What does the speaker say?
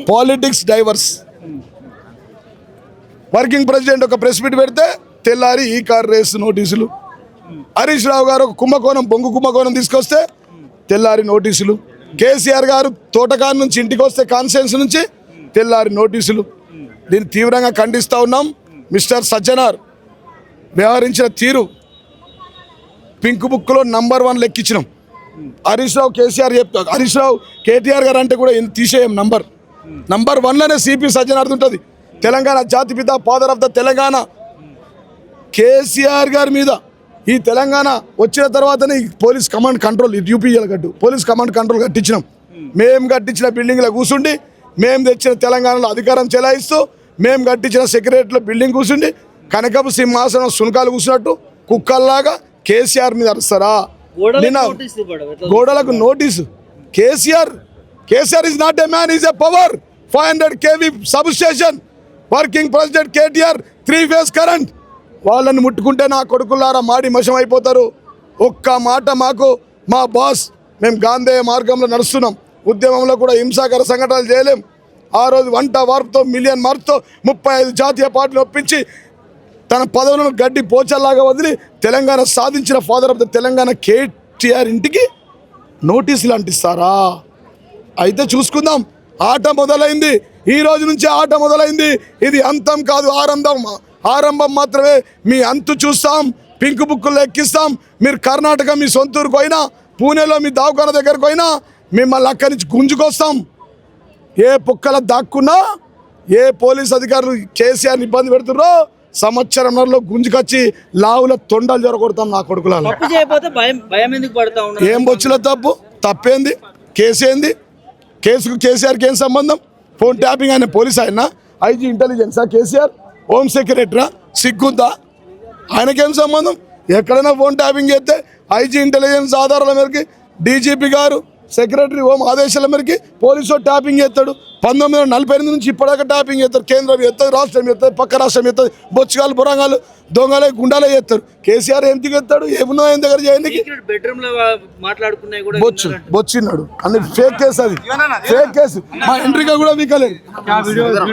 Politics divorce. Working president ఒక press meet పెడితే తెల్లారి ఈ కార్ రేస్ నోటీసులు. హరీష్ రావు గారు ఒక బొంగు కుంభకోణం తీసుకొస్తే తెల్లారి నోటీసులు. కేసీఆర్ గారు తోటకాన్ నుంచి ఇంటికి వస్తే కాన్స్టిట్యుయెన్సీ నుంచి తెల్లారి నోటీసులు. దీన్ని తీవ్రంగా ఖండిస్తూ ఉన్నాం. మిస్టర్ సజ్జనార్ వ్యవహరించిన తీరు పింక్ బుక్లో నంబర్ 1 లెక్కించినాం. హరీష్ రావు కేసీఆర్ చెప్తారు, హరీష్ రావు కేటీఆర్ గారు అంటే కూడా తీసేయం. నంబర్ 1లోనే సిపి సజ్జనార్ ఉంటుంది. తెలంగాణ జాతిపిత, father of the Telangana KCR గారి మీద ఈ తెలంగాణ వచ్చిన తర్వాతనే ఈ పోలీస్ కమాండ్ కంట్రోల్, యూపీఎల్ గట్టు పోలీస్ కమాండ్ కంట్రోల్ కట్టించినాం. మేము కట్టించిన బిల్డింగ్లో కూర్చుండి, మేము తెచ్చిన తెలంగాణలో అధికారం చెలాయిస్తూ, మేము కట్టించిన సెక్రటరీలో బిల్డింగ్ కూర్చుండి కనకపు సింహాసనం సునకాలు కూర్చున్నట్టు కుక్కల్లాగా కేసీఆర్ మీద అరుస్తారా? గోడలకు notice. KCR is not a man, is a power. 500 kV sub station, working president KTR, 3 phase current. వాళ్ళని ముట్టుకుంటే నా కొడుకులారా మాడి మషం అయిపోతారు. ఒక్క మాట మాకు మా బాస్, మేము గాంధేయ మార్గంలో నడుస్తున్నాం. ఉద్యమంలో కూడా హింసాకర సంఘటనలు చేయలేం. ఆ రోజు వంట వార్పుతో, మిలియన్ మార్పుతో 35 జాతీయ పార్టీలు ఒప్పించి తన పదవులను గడ్డి పోచల్లాగా వదిలి తెలంగాణ సాధించిన father of the Telangana KTR ఇంటికి నోటీసులు అంటిస్తారా? అయితే చూసుకుందాం. ఆట మొదలైంది, ఈ రోజు నుంచే ఆట మొదలైంది. ఇది అంతం కాదు, ఆరంభం మాత్రమే. మీ అంతు చూస్తాం, పింక్ బుక్కుల్లో ఎక్కిస్తాం. మీరు కర్ణాటక మీ సొంతూరుకు పోయినా, పూణేలో మీ దవాఖాన దగ్గరకు పోయినా మిమ్మల్ని అక్కడి నుంచి గుంజుకొస్తాం. ఏ పుక్కల దాక్కున్నా, ఏ పోలీస్ అధికారులు కేసీఆర్ని ఇబ్బంది పెడుతుర్రో సంవత్సరంలో గుంజుకొచ్చి లావుల తొండలు జరగొడతాం నా కొడుకులలో. ఏం బొచ్చుల తప్పేంది? కేసేంది? కేసుకు కేసీఆర్కి ఏం సంబంధం? ఫోన్ ట్యాపింగ్ ఆయన పోలీస్, ఆయన ఐజీ ఇంటెలిజెన్సా కేసీఆర్? హోమ్ సెక్రటరీరా? సిగ్గుందా? ఆయనకేం సంబంధం? ఎక్కడైనా ఫోన్ ట్యాపింగ్ చేస్తే ఐజీ ఇంటెలిజెన్స్ ఆధారాల మేరకు డీజీపీ గారు, సెక్రటరీ హోమ్ ఆదేశాల మేరకు పోలీసు ట్యాపింగ్ చేస్తాడు. 1948 నుంచి ఇప్పటిదాకా ట్యాపింగ్ చేస్తారు. కేంద్రం చేస్తుంది, రాష్ట్రం చేస్తుంది, పక్క రాష్ట్రం చేస్తుంది. బొచ్చుగాలు, బురంగాలు, దొంగలే, గుండాలే చేస్తారు. కేసీఆర్ ఏం దిగెత్తాడు? ఏమున్నా ఆయన దగ్గర చేయడానికి? బొచ్చిన్నాడు అన్ని ఫేక్ కేసు. అది ఫేక్ కేసు. మా ఎంట్రీగా కూడా వీకలేదు.